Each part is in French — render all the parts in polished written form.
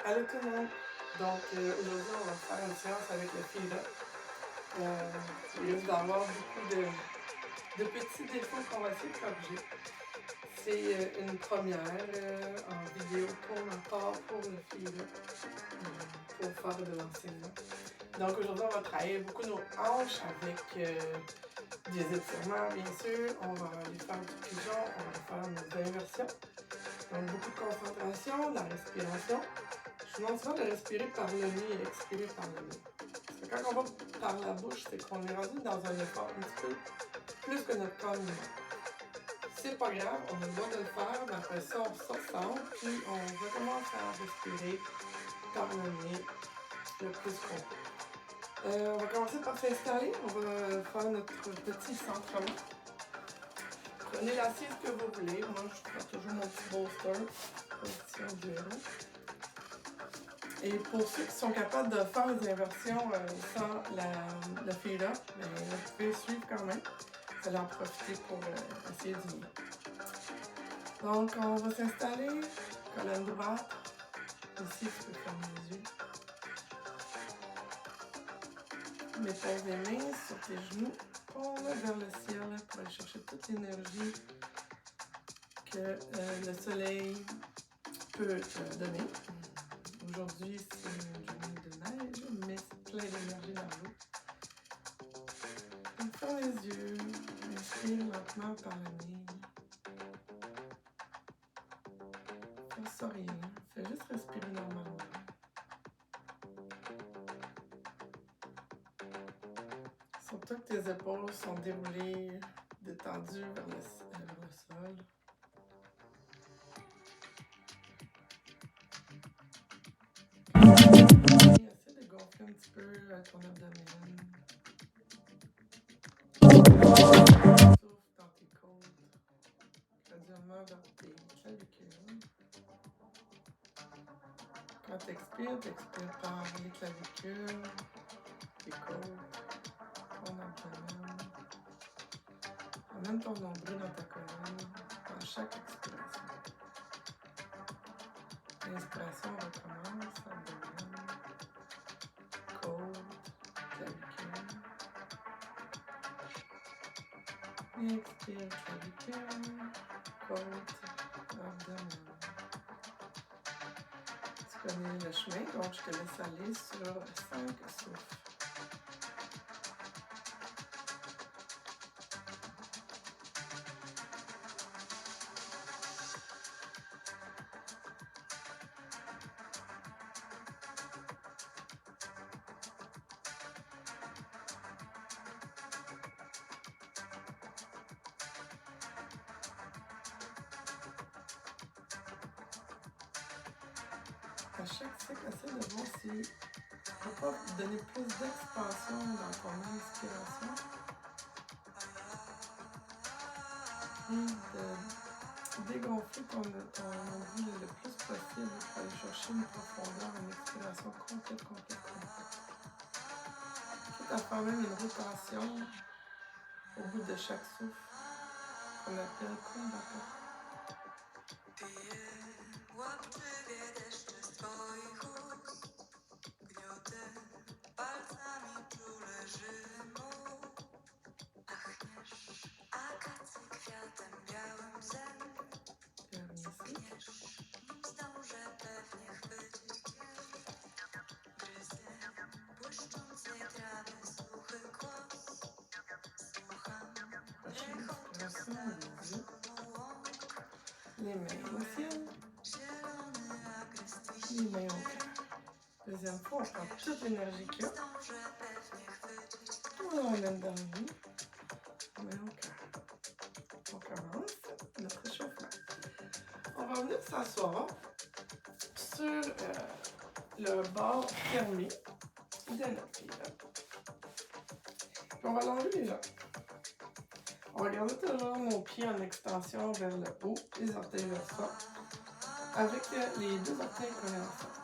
Allô tout le monde! Donc aujourd'hui on va faire une séance avec le fil-là. Il risque d'avoir beaucoup de petits défauts qu'on va essayer de corriger. C'est une première en vidéo pour ma part pour le fil-là, pour faire de l'enseignement. Donc aujourd'hui on va travailler beaucoup nos hanches avec des étirements bien sûr. On va aller faire du pigeon, on va faire nos inversions. Donc beaucoup de concentration, de la respiration. Je vous demande souvent de respirer par le nez et expirer par le nez. Parce que quand on va par la bouche, c'est qu'on est rendu dans un effort un petit peu plus que notre corps humain. C'est pas grave, on a le droit de le faire, mais après ça, on sort, puis on recommence à respirer par le nez le plus qu'on peut. On va commencer par s'installer, on va faire notre petit centrement. Prenez l'assise que vous voulez, moi je prends toujours mon petit bolster, position du héros. Et pour ceux qui sont capables de faire les inversions sans le fil-là, vous pouvez suivre quand même. Vous allez en profiter pour essayer du mieux. Donc, on va s'installer, colonne droite. Ici, tu peux fermer les yeux. Mets tes mains sur tes genoux, tourne vers le ciel pour aller chercher toute l'énergie que le soleil peut te donner. Aujourd'hui, c'est une journée de neige, mais c'est plein d'énergie dans l'eau. Donc, ferme les yeux, inspire lentement par le nez. Force rien, fais juste respirer normalement. Surtout que tes épaules sont déroulées, détendues vers le sol. Essaie de gonfler un petit peu ton abdomen. Souffle dans tes côtes, graduellement vers tes clavicules. Quand tu expires par les clavicules, tes côtes, ton abdomen. Amène ton nombril dans ta colonne dans chaque expiration. L'inspiration recommence, abdomen, côte, clavicule. Expire, clavicule, côte, abdomen. Tu connais le chemin, donc je te laisse aller sur 5 souffles. À chaque cycle, essaie de voir si tu ne peux pas donner plus d'expansion dans ton inspiration et de dégonfler ton nombril le plus possible pour aller chercher une profondeur, une expiration complète. Quitte à faire même une rotation au bout de chaque souffle qu'on appelle Kumbhaka. Les mains au ciel, les mains au cœur. Deuxième fois, on prend toute l'énergie qu'il y a. On l'emmène dans le nez, mains au cœur. On commence notre échauffement. On va venir s'asseoir sur le bord fermé de notre pied. On va l'enlever les jambes. On va garder toujours nos pieds en extension vers le haut, les orteils vers le sol, avec les deux orteils collés ensemble.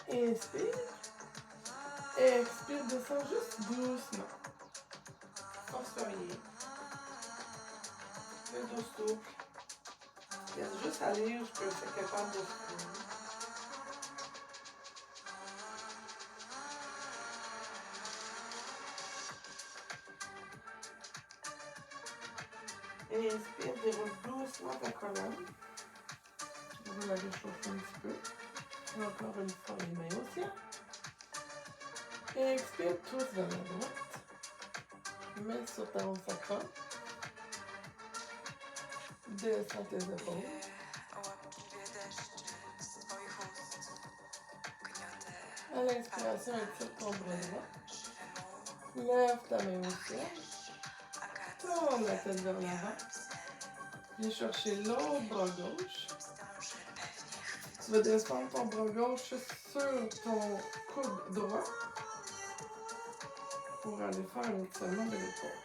Inspire. Expire, descends juste doucement. Force rien. Fais dos souple. Laisse juste aller, je peux être capable de respirer. Et inspire, déroule doucement ta colonne. On va la réchauffer un petit peu. Et encore une fois, les mains au ciel. Et expire tous vers la droite. Mets sur ta haute sacrum. Descends tes épaules. À l'inspiration, étire ton bras droit. Lève ta main au ciel. Tourne la tête vers l'avant. Viens chercher l'autre bras gauche. Tu vas descendre ton bras gauche sur ton coude droit pour aller faire un étirement de l'épaule.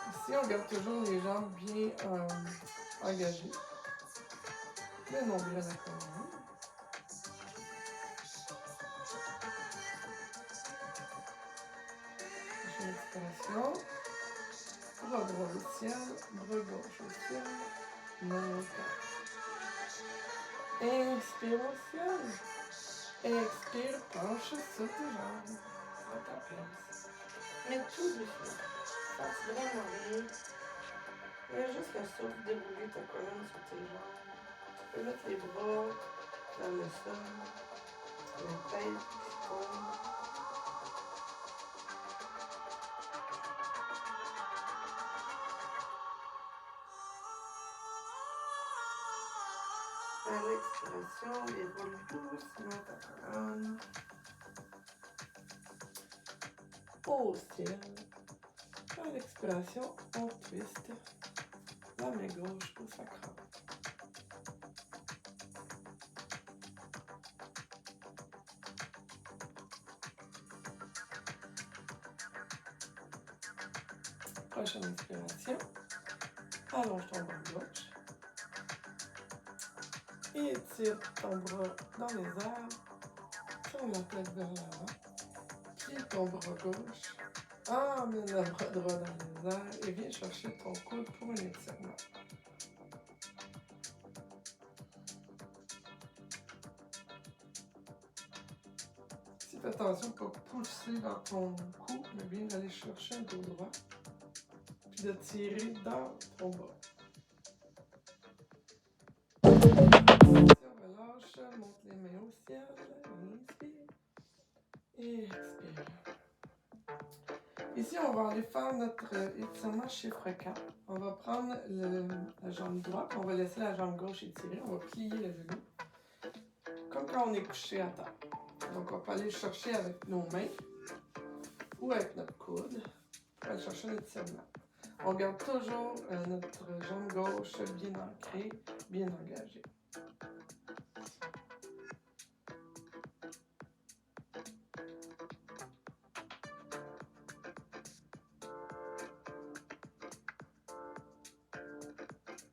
Ici, on garde toujours les jambes bien engagées. Le nombril à la colonne. Prochaine expiration. Bras droit au ciel, bras gauche au ciel, main au cœur. Inspire au ciel. Expire, penche sur tes jambes. À ta place. Mais tout doucement. Force vraiment rien. Il y a juste le souffle dérouler ta colonne sur tes jambes. Tu peux mettre les bras dans le sol. La tête qui tombe. À l'expiration, déroule doucement ta colonne. Au ciel. À l'expiration, on twist la main gauche au sacrum. Prochaine inspiration. Allonge ton bras gauche. Et étire ton bras dans les airs. Tourne la tête vers l'avant. Plie ton bras gauche. Emmène le bras droit dans les airs et viens chercher ton coude pour un étirement. Si fais attention pour pousser dans ton cou, mais bien d'aller chercher un dos droit. Puis de tirer dans ton bras. Relâche, monte les mains au ciel, inspire et expire. Ici, on va aller faire notre étirement chiffre 4. On va prendre la jambe droite, on va laisser la jambe gauche étirée, on va plier le genou, comme quand on est couché à terre. Donc, on peut aller le chercher avec nos mains ou avec notre coude pour aller chercher l'étirement. On garde toujours notre jambe gauche bien ancrée, bien engagée.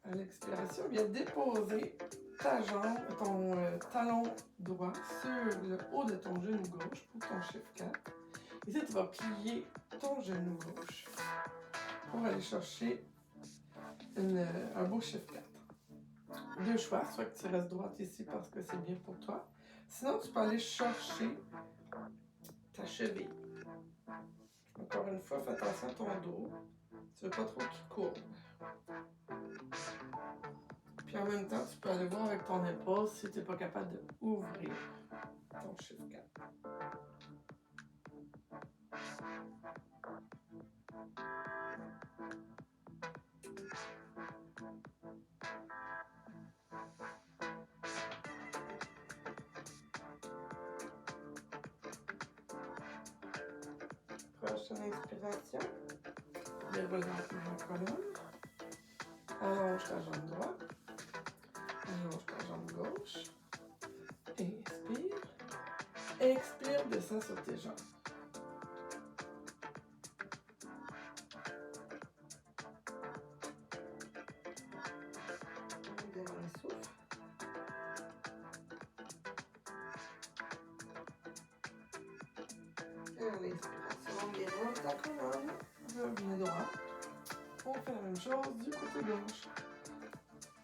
À l'expiration, viens déposer ta jambe, ton talon droit sur le haut de ton genou gauche pour ton chiffre 4. Ici, tu vas plier ton genou gauche pour aller chercher un beau chiffre 4. Deux choix, soit que tu restes droite ici parce que c'est bien pour toi. Sinon, tu peux aller chercher ta cheville. Encore une fois, fais attention à ton dos. Tu ne veux pas trop qu'il courbe. Puis en même temps, tu peux aller voir avec ton épaule si tu n'es pas capable d'ouvrir ton chiffre 4. Prochaine inspiration. Déroule la colonne. Allonge ta jambe droite. Allonge ta jambe gauche. Inspire. Expire, descends sur tes jambes. Donne un souffle. Et à l'inspiration, déroule ta colonne. Reviens droit. On fait la même chose du côté gauche.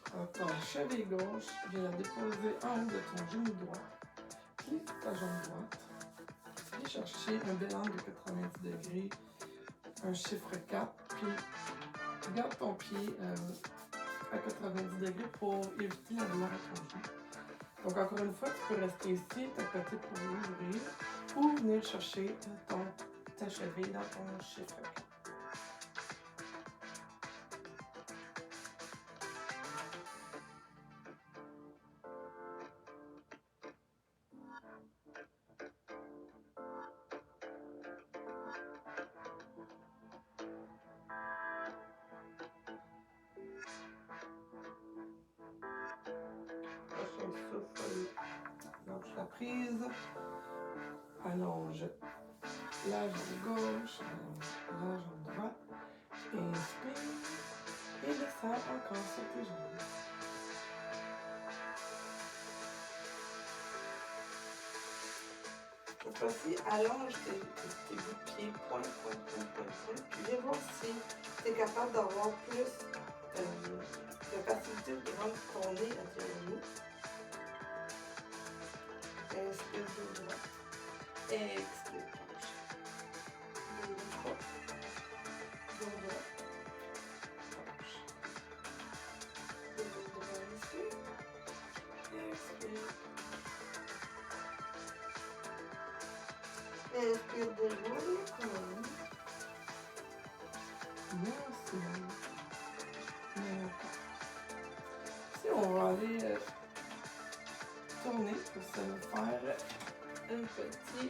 Prends ton cheville gauche, viens la déposer en haut de ton genou droit. Plie ta jambe droite. Viens chercher un bel angle de 90 degrés, un chiffre 4, puis garde ton pied à 90 degrés pour éviter la douleur à ton genou. Donc encore une fois, tu peux rester ici, à côté pour l'ouvrir, ou venir chercher ta cheville dans ton chiffre. Prochain souffle, lâche la prise, allonge la jambe gauche, la jambe droite, inspire et descends encore sur tes jambes. Cette fois-ci, allonge tes bouts de pied, point, puis viens voir si tu es capable d'avoir plus de facilité de rendre ton nez à tes genoux. Inspire de droite. Expire gauche. Dos droit. Dos droit. Gauche. Dos droit. Inspire. Expire. Inspire de jour. Merci. Si on va aller tourner pour se faire un petit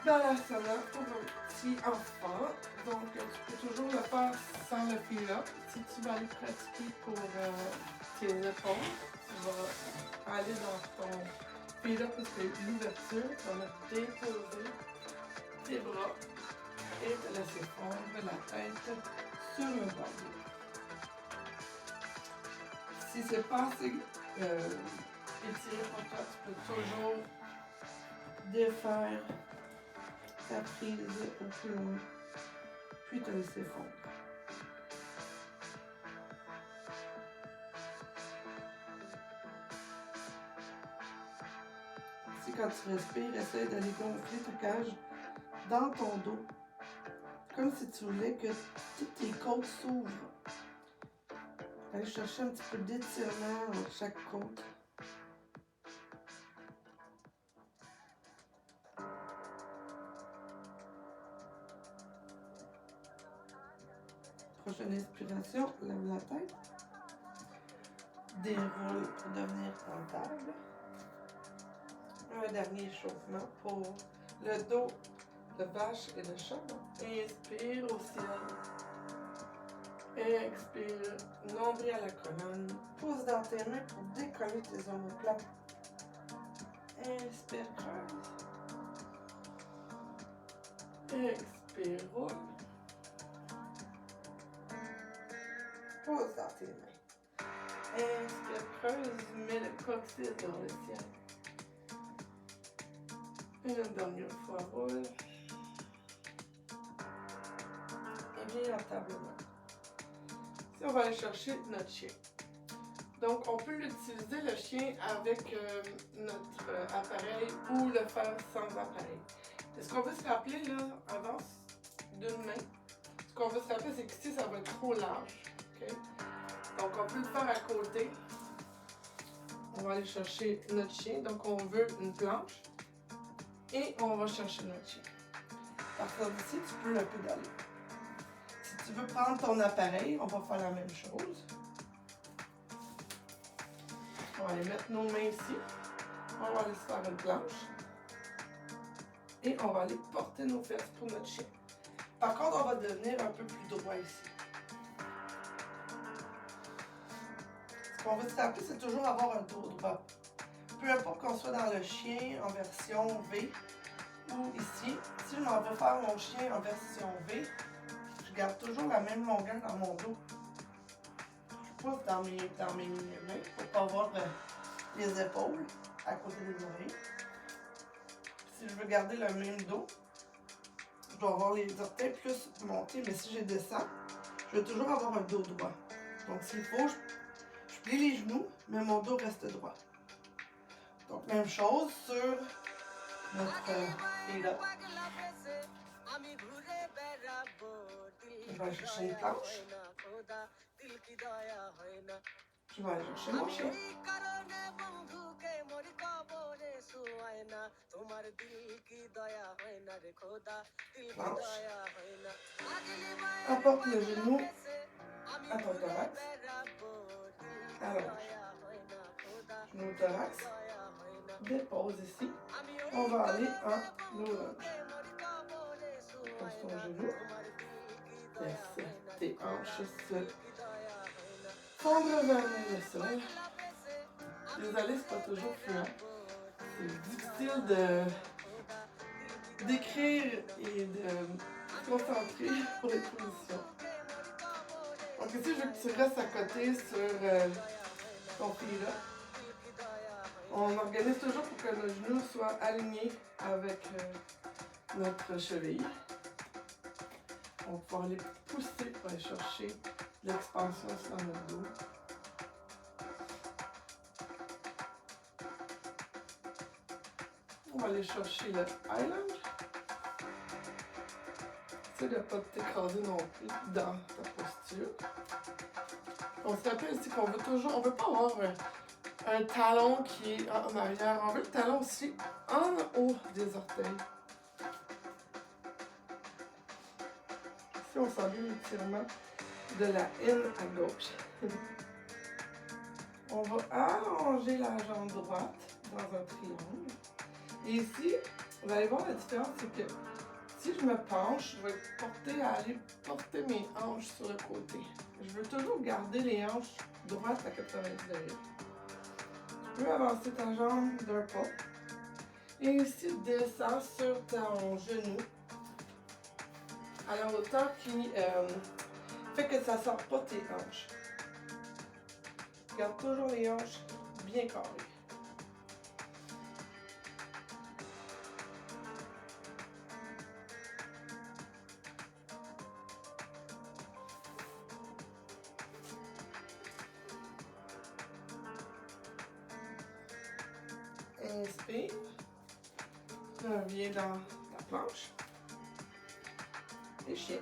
balasana pour un petit enfant. Donc, tu peux toujours le faire sans le fil-là. Si tu vas aller pratiquer pour tes épaules, tu vas aller dans ton fil-là parce que l'ouverture, tu vas déposer tes bras et te laisser fondre la tête sur le bord. Si c'est pas assez étiré pour toi, tu peux toujours défaire ta prise au plus loin, puis te laisser fondre. Si quand tu respires, essaie d'aller gonfler ta cage dans ton dos, comme si tu voulais que toutes tes côtes s'ouvrent. Allez chercher un petit peu d'étirement dans chaque côte. Prochaine inspiration, lève la tête. Déroule pour devenir en table. Un dernier échauffement pour le dos de vache et de chat. Inspire au ciel. Expire, nombril à la colonne. Pousse dans tes mains pour décoller tes omoplates. Inspire, creuse. Expire, roule. Pose dans tes mains. Inspire, creuse, mets le coccyx dans le ciel. Une dernière fois, roule. Et bien entablement. Si on va aller chercher notre chien. Donc, on peut l'utiliser, le chien, avec notre appareil ou le faire sans appareil. Et ce qu'on veut se rappeler, là, avant d'une main, ce qu'on veut se rappeler, c'est qu'ici, ça va être trop large. Okay? Donc, on peut le faire à côté. On va aller chercher notre chien. Donc, on veut une planche. Et on va chercher notre chien. À partir d'ici, tu peux le pédaler. Si tu veux prendre ton appareil, on va faire la même chose. On va aller mettre nos mains ici. On va aller se faire une planche. Et on va aller porter nos fesses pour notre chien. Par contre, on va devenir un peu plus droit ici. Ce qu'on veut se rappeler, c'est toujours avoir un dos droit. Peu importe qu'on soit dans le chien en version V ou ici. Si je m'en vais faire mon chien en version V, je garde toujours la même longueur dans mon dos. Je pousse dans mes mains pour pas avoir les épaules à côté des oreilles. Si je veux garder le même dos, je dois avoir les orteils plus montés, mais si je descends, je vais toujours avoir un dos droit. Donc s'il faut, je plie les genoux, mais mon dos reste droit. Donc même chose sur notre fille-là. Je vais aller chercher une planche. Je vais aller chercher mon chien. Planche. Apporte le genou à ton thorax. Allonge. Genou au thorax. Dépose ici. On va aller en low lunge. Pose ton genou. Laisse tes hanches se fondre vers le sol. Désolé, c'est pas toujours fluent. C'est difficile d'écrire et de se concentrer pour les positions. Donc ici, je veux que tu restes à côté sur ton pied là. On organise toujours pour que nos genoux soient alignés avec notre cheville. On va pouvoir les pousser pour aller chercher l'expansion sur notre dos. On va aller chercher le high lunge. Essaye de ne pas t'écraser non plus dans ta posture. On se rappelle ici qu'on veut toujours, on ne veut pas avoir un talon qui est en arrière. On veut le talon aussi en haut des orteils. Ici, on sent bien l'étirement de la haine à gauche. On va allonger la jambe droite dans un triangle. Et ici, vous allez voir la différence, c'est que si je me penche, je vais être portée à aller porter mes hanches sur le côté. Je veux toujours garder les hanches droites à 90 degrés. Tu peux avancer ta jambe d'un pas. Et ici, descends sur ton genou à la hauteur qui fait que ça ne sort pas tes hanches. Garde toujours les hanches bien carrées. Inspire. Reviens dans ta planche. Et chien.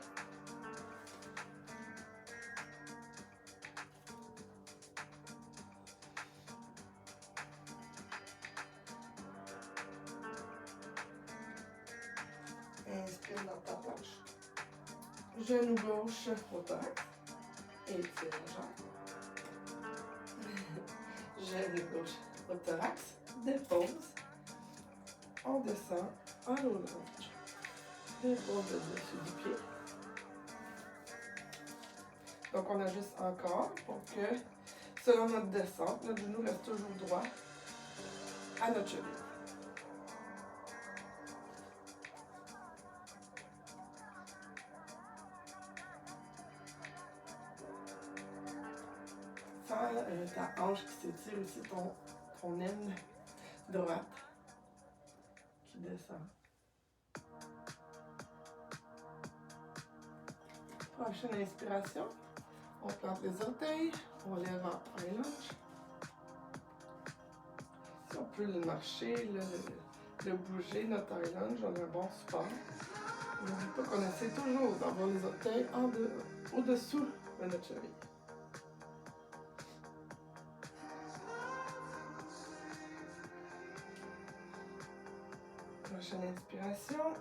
Inspire dans ta planche. Genou gauche au thorax. Étire la jambe. Genou gauche au thorax. Dépose. On descend en low lunge. Dépose le dessus du pied. Donc on ajuste encore pour que, selon notre descente, notre genou reste toujours droit à notre cheville. Sens ta hanche qui s'étire aussi, ton aine droite qui descend. Prochaine inspiration, on plante les orteils, on lève en high lunge. Si on peut le marcher, le bouger, notre high lunge, on a un bon support. N'oublie pas qu'on essaie toujours d'avoir les orteils au-dessous de notre cheville. Prochaine inspiration,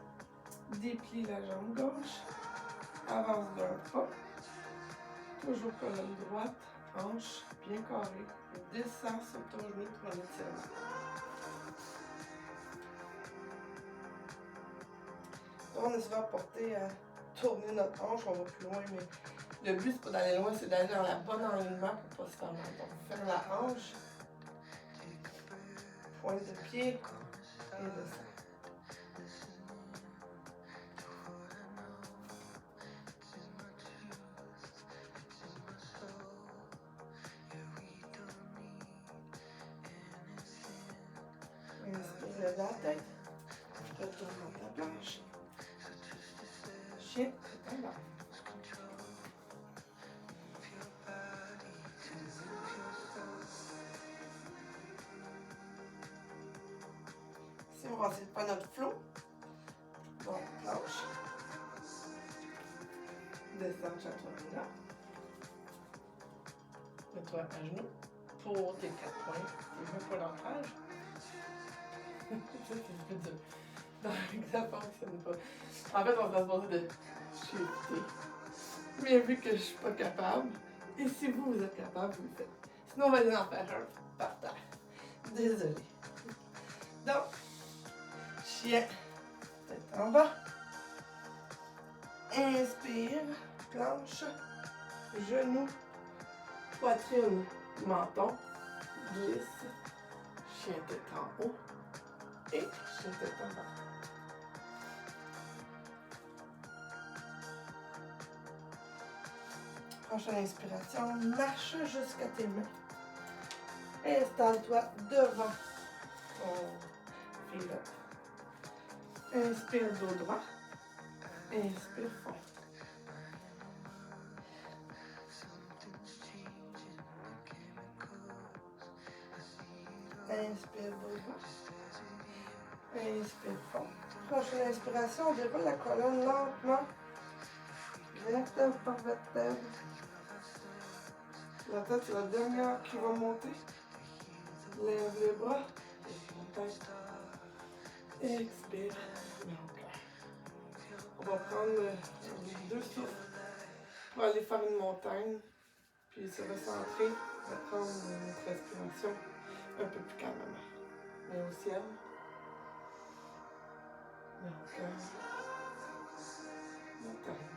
déplie la jambe gauche, avance d'un pas, toujours colonne droite, hanche bien carrée, descends sur ton genou pour un étirement. On est souvent porté à tourner notre hanche, on va plus loin, mais le but c'est pas d'aller loin, c'est d'aller dans la bonne alignement pour ne pas se faire mal. Donc ferme la hanche, pointe de pied et descends. Inspire, lève la tête, retourne dans ta planche. Chien, c'est en bas. Si on va essayer de prendre notre flot, donc planche. Descends chaturanga. Mets-toi à genoux pour tes 4 points. Tes 20 points d'ancrage. Ça, c'est un peu dur. Donc, ça fonctionne pas. En fait, on se supposé de shifter. Mais vu que je suis pas capable, et si vous êtes capable, vous le faites. Sinon, on va aller en faire un par terre. Désolée. Donc, chien, tête en bas. Inspire, planche, genou, poitrine, menton, glisse, chien tête en haut et chien tête en bas. Prochaine inspiration, marche jusqu'à tes mains. Installe-toi devant ton fil. Inspire dos droit. Inspire fond. Inspire dos droit. Inspire fond. Prochaine inspiration, on déroule la colonne lentement. Vertèbre par vertèbre. La tête, c'est la dernière qui va monter. Lève les bras. Expire. On va prendre 2 souffles pour aller faire une montagne. Puis se recentrer. On va prendre notre respiration un peu plus calmement. Mais au ciel. Mais au cœur. Montagne.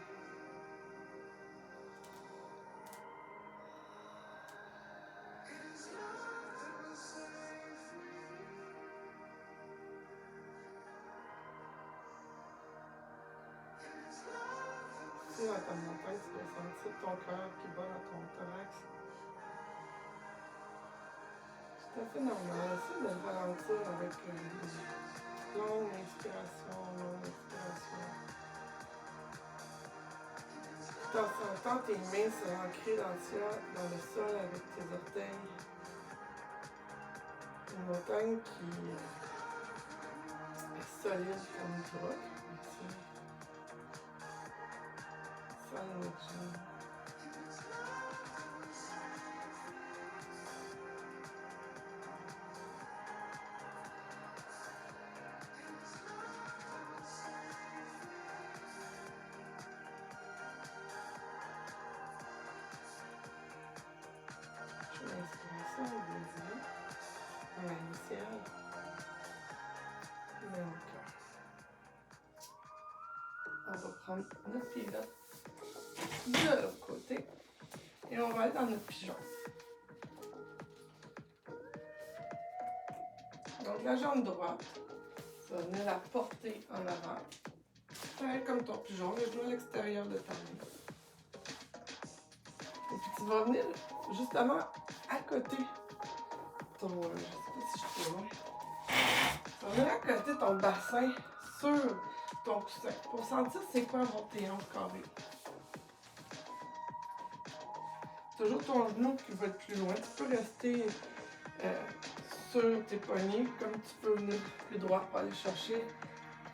Dans ta montagne, tu peux sentir ton cœur qui bat dans ton thorax. C'est tout à fait normal. Essaye de le ralentir avec une longue inspiration, longue expiration. Tout en sentant tes mains se ancrer dans le sol avec tes orteils. Une montagne qui est solide comme une roc. L'inspiration au désir, à l'initiale, et au cœur. On va prendre notre pilote de l'autre côté et on va aller dans notre pigeon. Donc la jambe droite, tu vas venir la porter en avant. Faire comme ton pigeon, les genoux à l'extérieur de ta main. Et puis tu vas venir justement à côté ton, je sais pas si je suis trop loin. Tu vas venir à côté ton bassin sur ton coussin pour sentir c'est quoi avoir tes hanches carrées. Toujours ton genou qui va être plus loin. Tu peux rester sur tes poignets comme tu peux venir plus droit pour aller chercher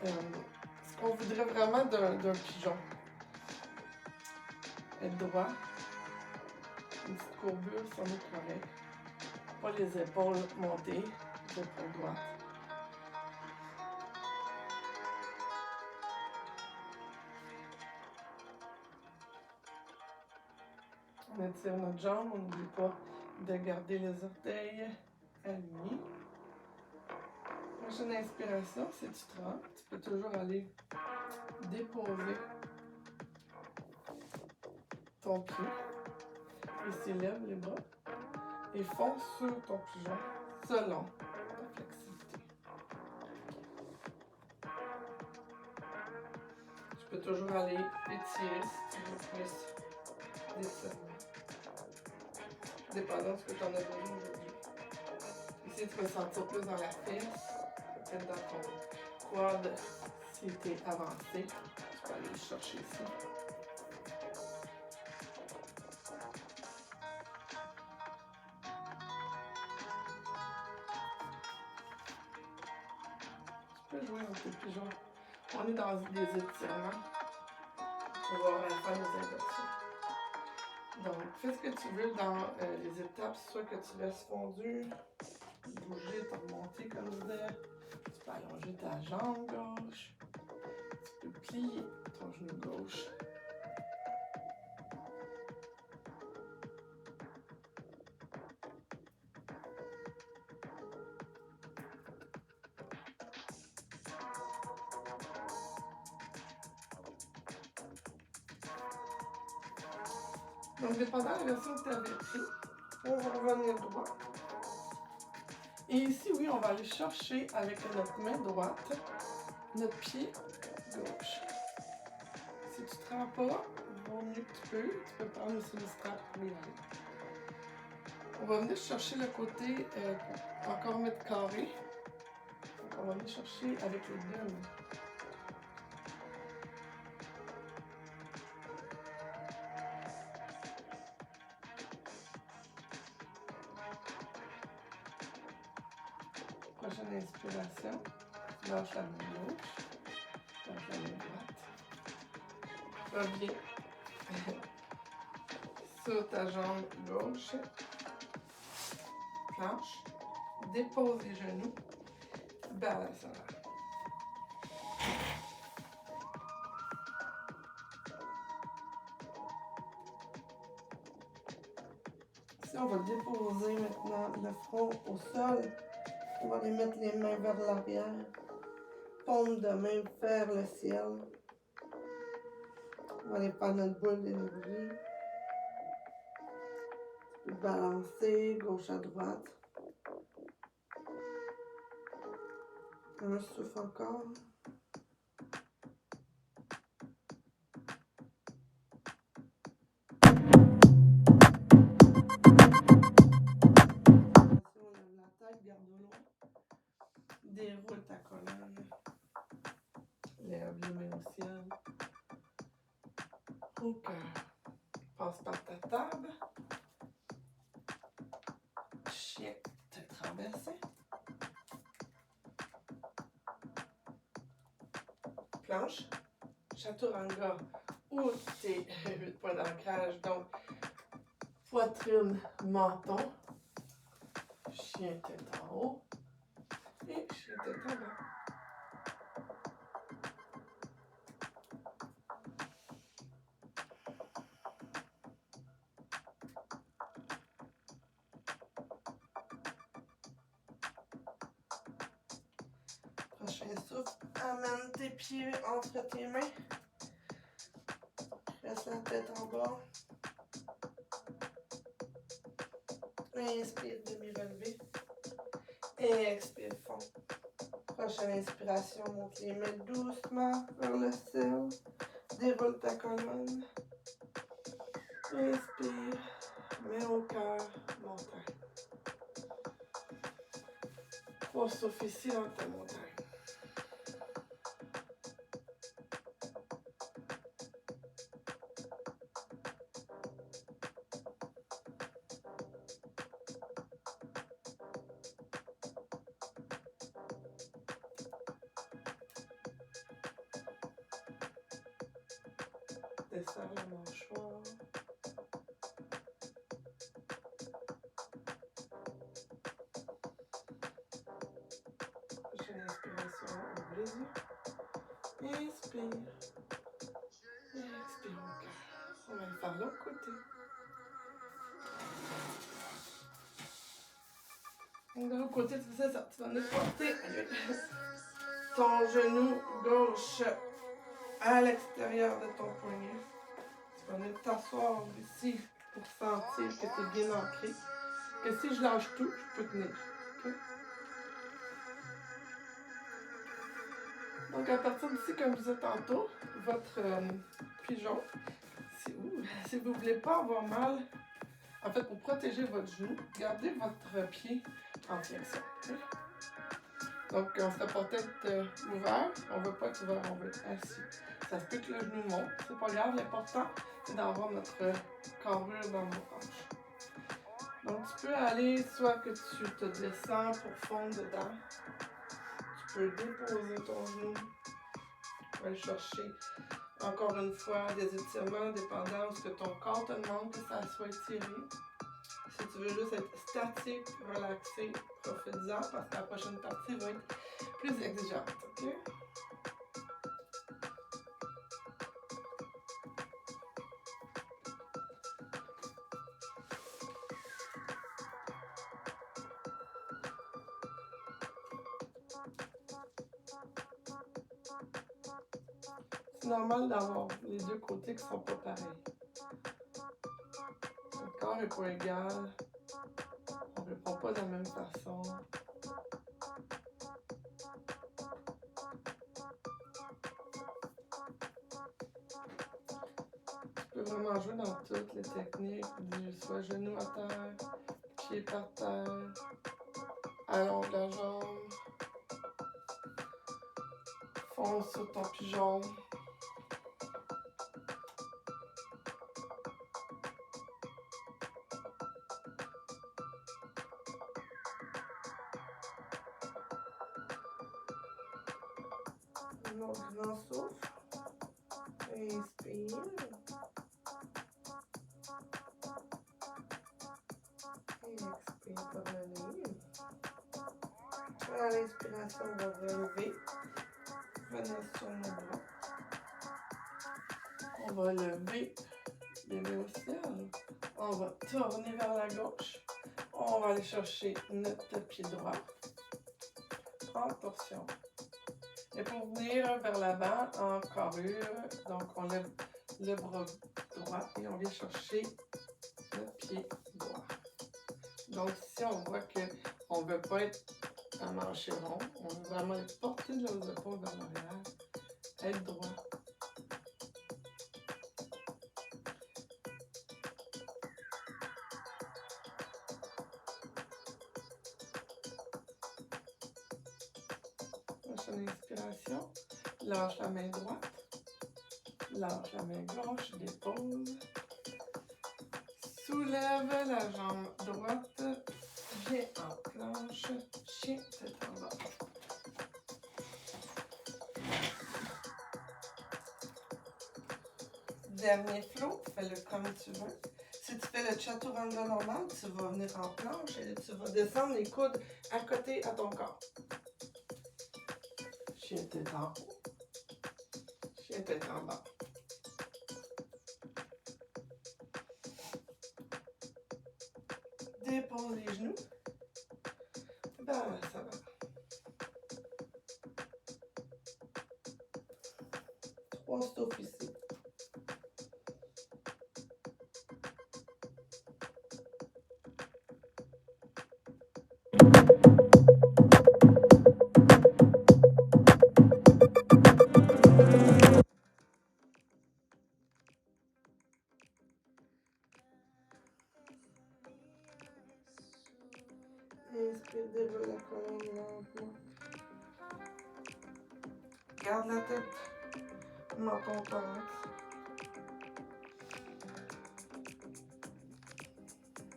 ce qu'on voudrait vraiment d'un pigeon. Être droit. Une petite courbure, ça est correct. Pas les épaules montées, les épaules droites. On étire notre jambe, on n'oublie pas de garder les orteils alignés. Prochaine inspiration, c'est tu te rends. Tu peux toujours aller déposer ton pied. Ici, lève les bras et fonce sur ton pigeon selon ta flexibilité. Tu peux toujours aller étirer si tu veux plus d'étirement. Dépendant de ce que tu en as besoin aujourd'hui. Ici, tu peux le sentir plus dans la fesse, peut-être dans ton quad si tu es avancé. Tu peux aller le chercher ici. Tu peux jouer avec tes pigeons. On est dans des étirements. pouvoir faire les inversions. Donc, fais ce que tu veux dans les étapes, soit que tu laisses fondu, bouger, te remonter comme je disais. Tu peux allonger ta jambe gauche. Tu peux plier ton genou gauche. Donc, dépendant de la version que tu avais pris, on va revenir droit. Et ici, oui, on va aller chercher avec notre main droite notre pied gauche. Si tu ne te rends pas, vaut mieux que tu peux prendre aussi le strap pour y aller. On va venir chercher le côté, encore mettre carré. Donc, on va venir chercher avec les deux mains. Prochaine inspiration, lâche la main gauche, lâche la main droite. Reviens sur ta jambe gauche, planche, dépose les genoux, balance en l'air. Ici, on va déposer maintenant le front au sol. On va aller mettre les mains vers l'arrière. Paume de main vers le ciel. On va aller prendre notre boule d'énergie. Tu peux balancer gauche à droite. Un souffle encore. On lève la tête, garde l'eau. Déroule ta colonne. Lève les mains au ciel. Au cœur. Passe par ta table. Chien, te traverser. Planche. Chaturanga. Ou tes 8 points d'ancrage. Donc, poitrine, menton. Chien tête en haut. Et chien tête en bas. Prochain souffle, amène tes pieds entre tes mains. Reste la tête en bas. Inspire, demi-relevé. Expire, fond. Prochaine inspiration, monte les mains doucement vers le ciel. Déroule ta colonne. Inspire. Mets au cœur, montagne. 3 souffles ici dans ta montagne. Desserre la mâchoire. Prochaine inspiration, ouvre les yeux. Inspire. Expire au cœur. On va le faire de l'autre côté. Donc de l'autre côté, tu fais ça. Tu vas venir porter ton genou gauche à l'extérieur de ton poignet. Tu vas venir t'asseoir ici pour sentir que tu es bien ancré. Que si je lâche tout, je peux tenir. Okay? Donc à partir d'ici, comme je disais tantôt, votre pigeon, si vous ne voulez pas avoir mal, en fait pour protéger votre genou, gardez votre pied en flexion. Okay? Donc on sera pas tête ouvert, on ne veut pas être ouvert, on veut être assis. Ça se peut que le genou monte, c'est pas grave, l'important c'est d'avoir notre carrure dans nos hanches. Donc tu peux aller, soit que tu te descends pour fondre dedans, tu peux déposer ton genou, tu peux aller chercher Encore une fois, des étirements dépendant de ce que ton corps te demande que ça soit étiré. Si tu veux juste être statique, relaxé, profite-en parce que la prochaine partie va être plus exigeante, ok? C'est normal d'avoir les deux côtés qui sont pas pareils. Le corps n'est pas égal. On ne répond pas de la même façon. Tu peux vraiment jouer dans toutes les techniques, du soit genou à terre, pied par terre, allonge la jambe, fonce sur ton pigeon. Un autre grand souffle. Inspire. Et expire pour revenir. À l'inspiration, on va relever. Venir sur nos bras. On va lever les mains au ciel. On va tourner vers la gauche. On va aller chercher notre pied droit en torsion. Et pour venir vers l'avant en carrure, donc on lève le bras droit et on vient chercher le pied droit. Donc ici, on voit qu'on ne veut pas être à mancher rond. On veut vraiment être porté de nos épaules vers l'arrière, être droit. Prochaine inspiration, lâche la main droite, lâche la main gauche, dépose. Soulève la jambe droite, viens en planche, chien tête en bas. Dernier flow, fais-le comme tu veux. Si tu fais le chaturanga normal, tu vas venir en planche et tu vas descendre les coudes à côté à ton corps. Chien tête en haut, chien tête en bas. Dépose les genoux. Ben, ça va. Trois stops ici. Inspire, déroule la colonne lentement. Garde la tête, menton thorax.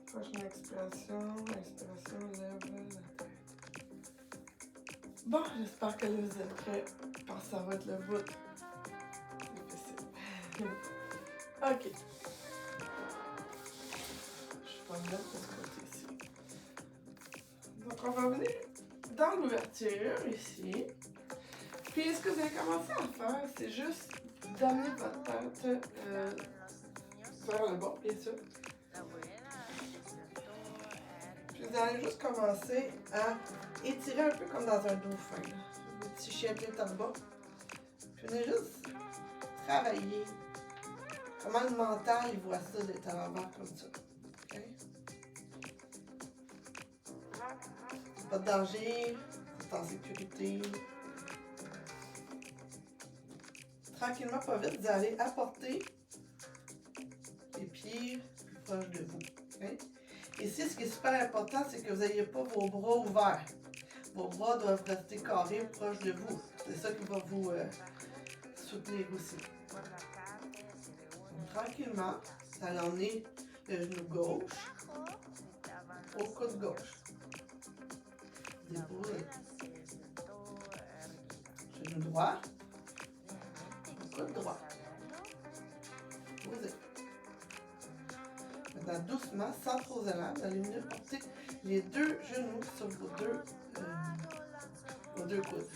Prochaine expiration, lève la tête. Bon, j'espère que vous êtes prêts parce que ça va être le bout difficile. Ok. Je vais me mettre de ce côté-ci. Donc, on va venir dans l'ouverture ici. Puis, ce que vous allez commencer à faire, c'est juste d'amener votre tête vers le bas, bien sûr. Puis, vous allez juste commencer à étirer un peu comme dans un dauphin. Le petit chien tête en bas. Puis, vous allez juste travailler comment le mental il voit ça d'être à l'envers comme ça. Okay? Pas de danger, c'est en sécurité. Tranquillement, pas vite, vous allez apporter les pieds plus proches de vous. Okay? Ici, ce qui est super important, c'est que vous n'ayez pas vos bras ouverts. Vos bras doivent rester carrés proches de vous. C'est ça qui va vous soutenir aussi. Donc, tranquillement, vous allez emmener le genou gauche au coude gauche. Déposez. Genou droit au coude droit. Maintenant, doucement, sans trop zéro, vous allez venir porter les deux genoux sur vos deux coudes.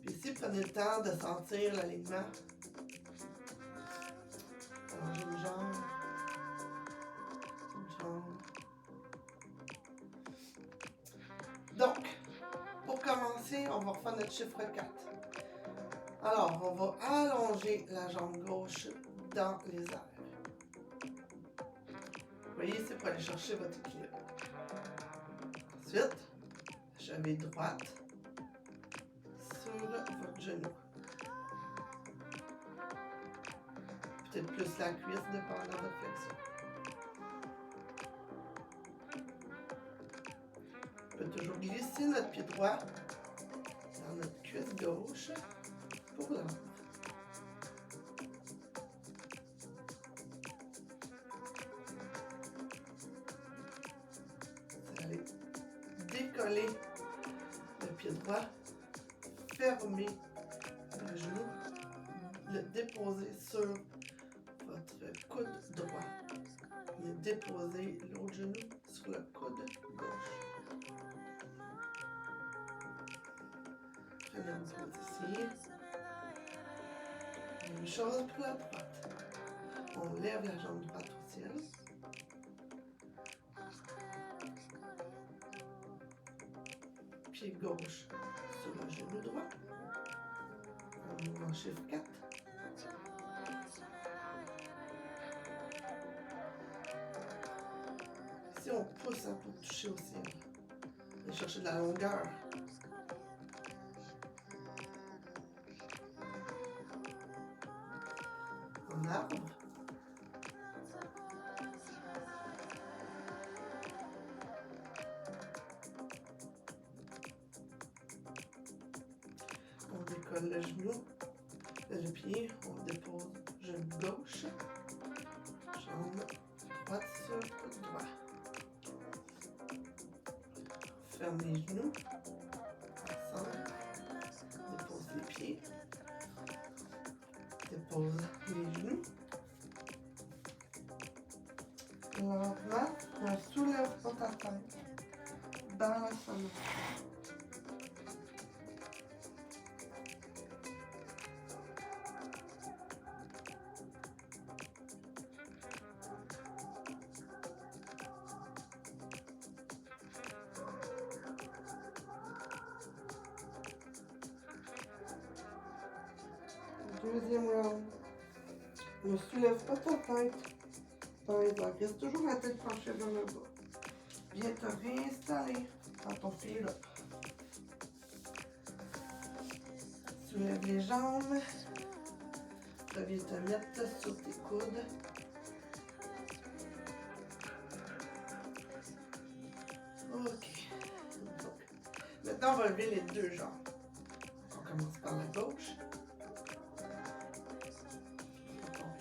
Puis ici, prenez le temps de sentir l'alignement. Allongez une jambe. Donc, pour commencer, on va refaire notre chiffre 4. Alors, on va allonger la jambe gauche dans les airs. Vous voyez, c'est pour aller chercher votre équilibre. Ensuite, cheville droite sur votre genou. Peut-être plus la cuisse, dépendant de votre flexion. On peut toujours glisser notre pied droit dans notre cuisse gauche pour l'ombre. Vous allez décoller le pied droit, fermer le genou, le déposer sur votre coude droit et déposer l'autre genou sur le coude gauche. Je vais vous poser ici. Même chose pour la droite. On lève la jambe droite au ciel. Pied gauche sur le genou droit. On ouvre en chiffre 4. Ici, on pousse pour toucher au ciel. Et chercher de la longueur. En arbre. On décolle le genou, le pied, on dépose genou gauche, jambe droite sur coude droit. Ferme les genoux, ensemble, dépose les pieds, dépose les genoux. Lentement, ne soulève pas ta tête dans la sommeil. Deuxième round. Ne soulève pas ta tête. Par exemple, reste toujours la tête penchée vers le bas. Viens te réinstaller dans ton fil. Soulève les jambes. Viens te mettre sur tes coudes. Ok. Donc, maintenant, on va lever les deux jambes. On commence par la gauche.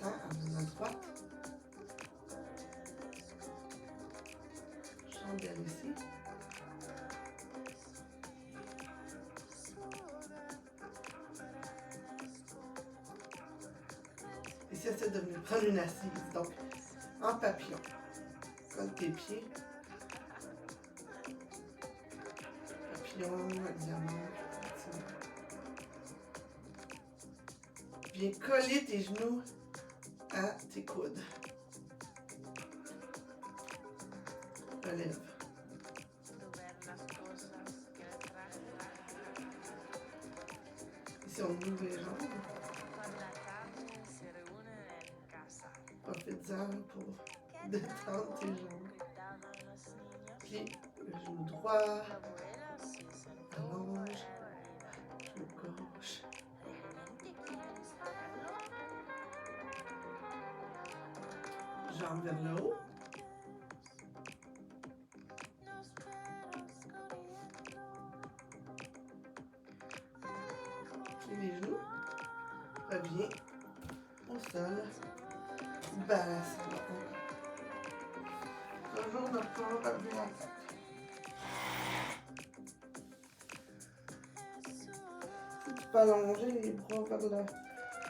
À la droite. Chandelle ici. Ici, essaie de venir prendre une assise. Donc, en papillon. Colle tes pieds. Papillon, diamant. Viens coller tes genoux à tes coudes. Relève. Ici, on ouvre les jambes. Profite-en pour détendre tes jambes. Puis, le genou droit. Allonge. Genou gauche. Jambes vers le haut. Plie les genoux. Reviens au sol. Balance. Toujours ne pas relever la tête. Si tu peux allonger les bras vers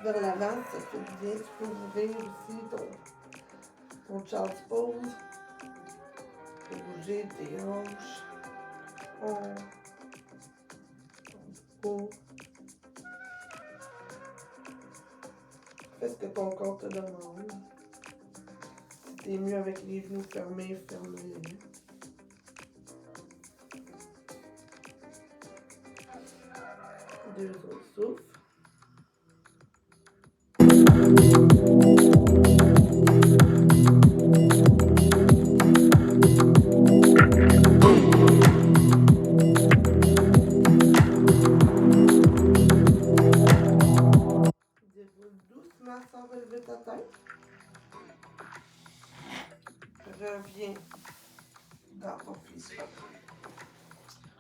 vers l'avant, ça fait du bien. Tu peux ouvrir aussi ton child's pose. Tu peux bouger tes hanches, ton dos. Fais ce que ton corps te demande. Si t'es mieux avec les genoux fermés, ferme-les. Deux autres souffles. Déroule doucement sans relever ta tête. Reviens dans ton fils.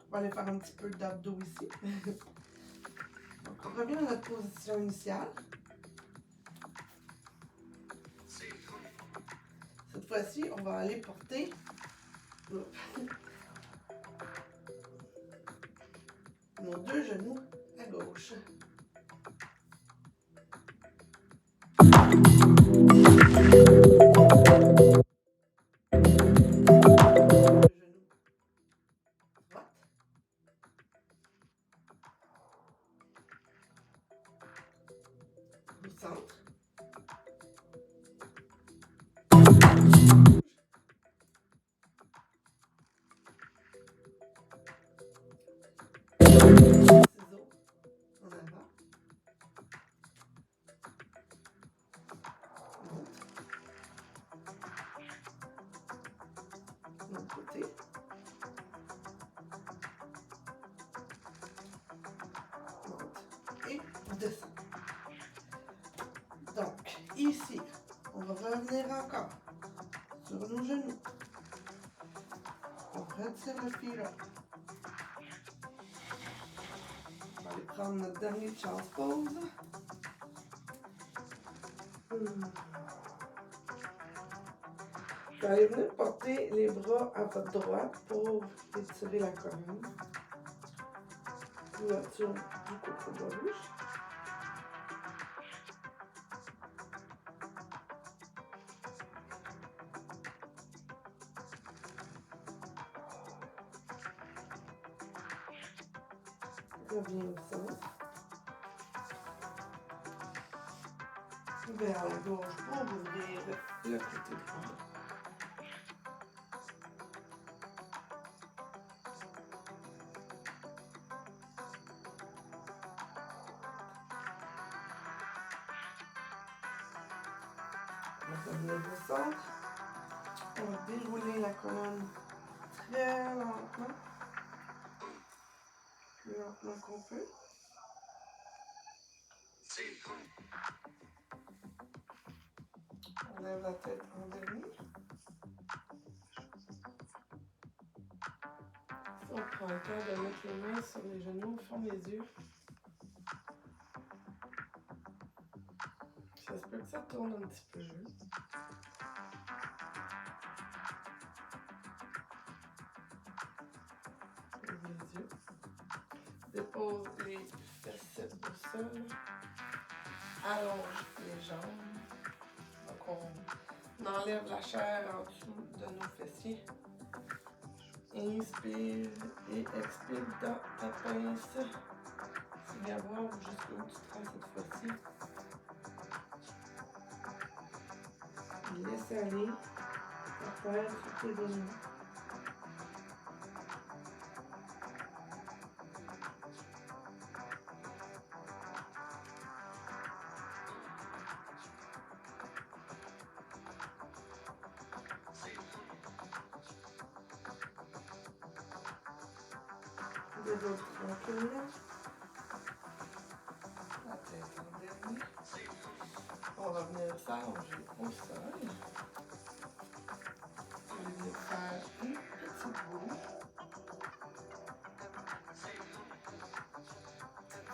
On va aller faire un petit peu d'abdos ici. Donc, on revient à notre position initiale. Cette fois-ci, on va aller porter nos deux genoux à gauche. Centre. Ciseaux en avant. Monte. L'autre côté. Monte et descend. Donc, ici, on va revenir encore sur nos genoux. On retire le fil là. On va aller prendre notre dernier child's pose. Je vais aller venir porter les bras à votre droite pour étirer la colonne. Ouverture du côté gauche. Reviens au centre. Vers la gauche pour ouvrir le côté droit. On va revenir au centre. On va dérouler la colonne très lentement. Plus lentement qu'on peut. On lève la tête en dernier. On prend le temps de mettre les mains sur les genoux, on ferme les yeux. Ça se peut que ça tourne un petit peu. Ouvre les yeux. Dépose les fessiers au sol. Allonge les jambes. Donc on enlève la chair en dessous de nos fessiers. Inspire et expire dans ta pince. Tu viens voir jusqu'où tu te rends cette fois-ci. Laisse aller ta terre sur tes genoux. Déroule tranquillement. La tête en dernier. On va venir s'allonger au sol. On va venir faire une petite boule.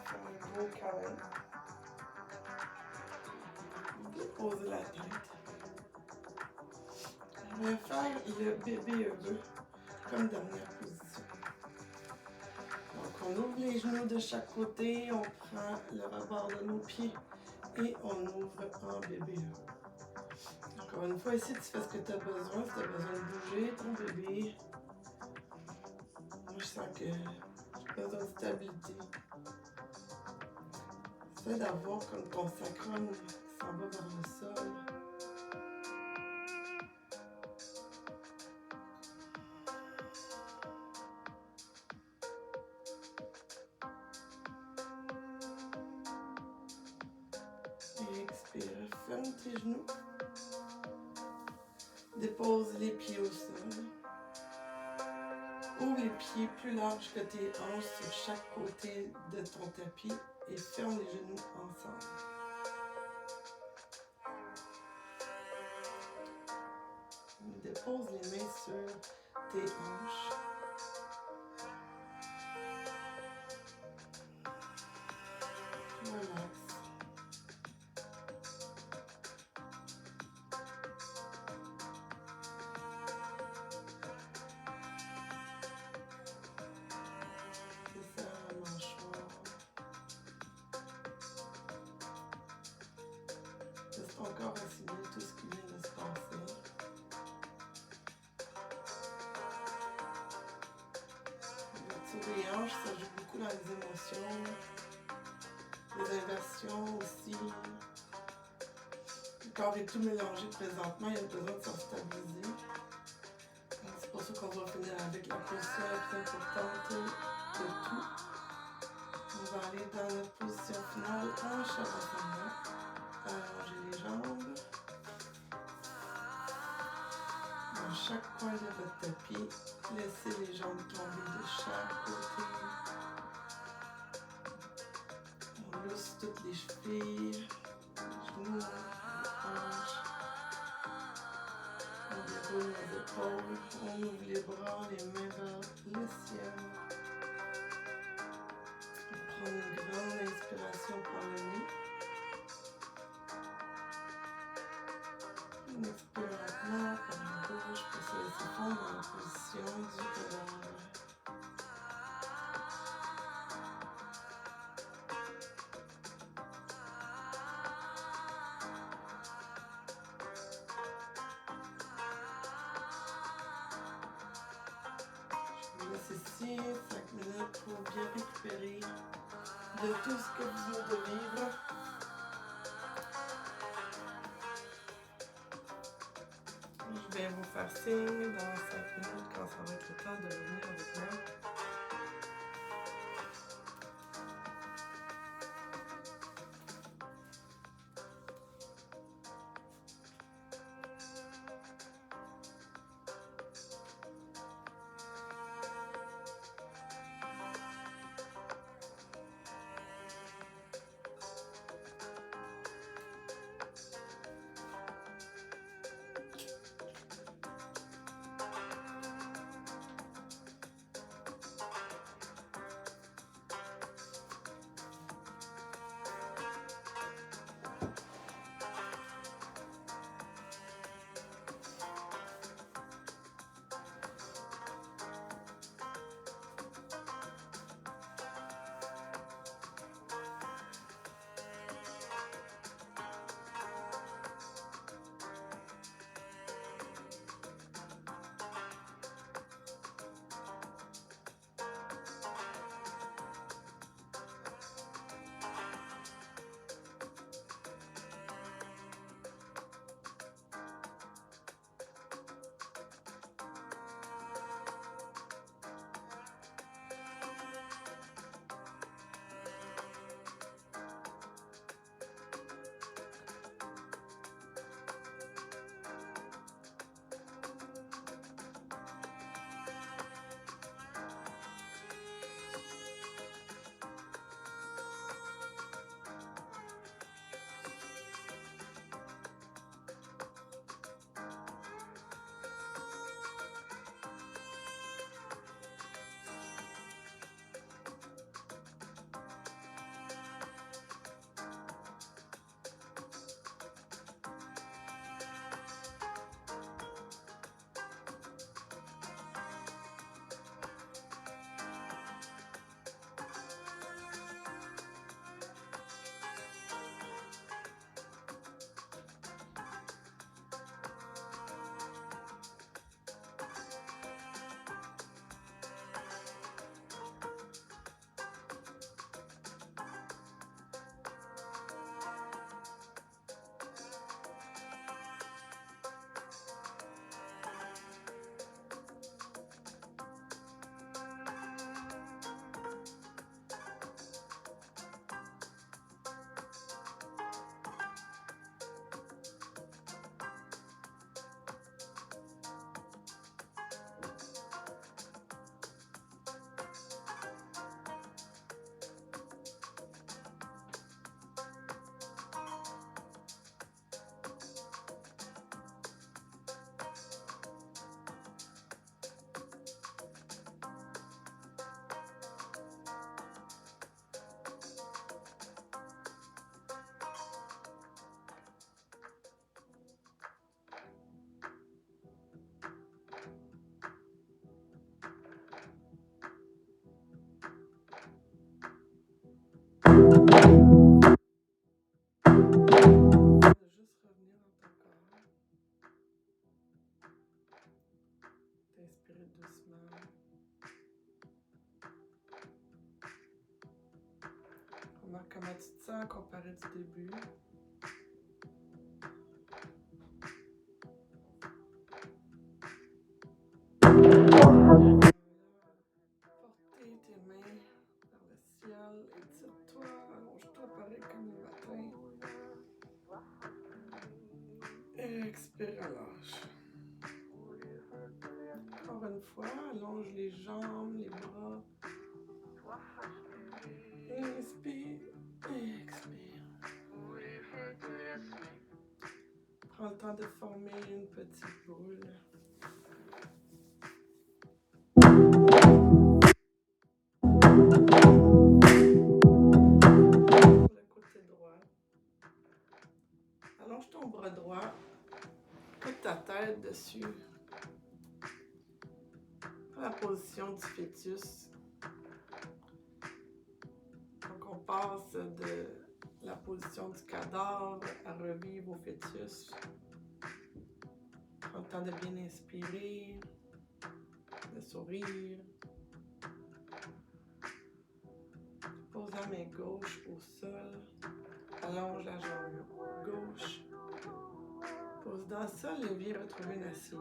Faire un gros câlin. Déposer la tête. On va faire le bébé heureux comme dernière position. Donc on ouvre les genoux de chaque côté, on prend le rebord de nos pieds Et on ouvre en bébé. Encore une fois, ici, tu fais ce que tu as besoin. Si tu as besoin de bouger ton bébé, moi, je sens que j'ai besoin de stabilité. Essaie d'avoir comme ton sacrum qui s'en va vers le sol. Et expire. Ferme tes genoux. Dépose les pieds au sol. Ouvre les pieds plus larges que tes hanches sur chaque côté de ton tapis et ferme les genoux ensemble. Dépose les mains sur tes hanches. Relax. Desserre la mâchoire. Laisse ton corps assimiler tout ce qui vient de se passer. L'ouverture des hanches, ça joue beaucoup dans les émotions. Les inversions aussi. Le corps est tout mélangé présentement, il a besoin de se stabiliser. C'est pour ça qu'on va finir avec la position la plus importante de tout. On va aller dans notre position finale en shavasana. Allongez les jambes. Dans chaque coin de votre tapis, laissez les jambes tomber de chaque côté. On lousse toutes les chevilles, les genoux, les hanches. On déroule nos épaules, on ouvre les bras, les mains vers le ciel. On prend une grande inspiration par le nez. On expire lentement par la bouche pour se laisser fondre dans la position du cœur. Je vous laisse ici 5 minutes pour bien récupérer de tout ce que vous venez de vivre. Je vais vous faire signe dans 5 minutes quand ça va être le temps de revenir avec moi. début. Porter tes mains vers le ciel, étire-toi, allonge-toi pareil comme le matin. Expire, relâche. Encore une fois, allonge les jambes, les bras. Inspire et expire. Prends le temps de former une petite boule. Le côté droit. Allonge ton bras droit. Pose ta tête dessus. Prends la position du fœtus. Donc on passe de la position du cadavre à revivre au fœtus. Prends le temps de bien inspirer, de sourire. Pose la main gauche au sol. Allonge la jambe gauche. Pose dans le sol et viens retrouver une assise.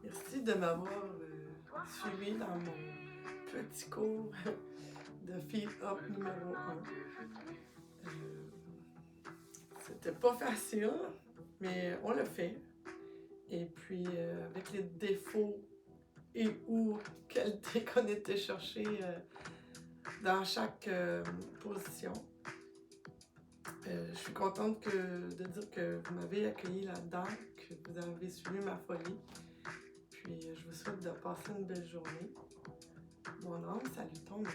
Merci de m'avoir suivi dans mon petit cours de Feet Up numéro 1. C'était pas facile, mais on l'a fait. Et puis, avec les défauts et ou qualités qu'on était chercher dans chaque position. Je suis contente de dire que vous m'avez accueilli là-dedans, que vous avez suivi ma folie. Puis, je vous souhaite de passer une belle journée. Mon âme, salut ton âme.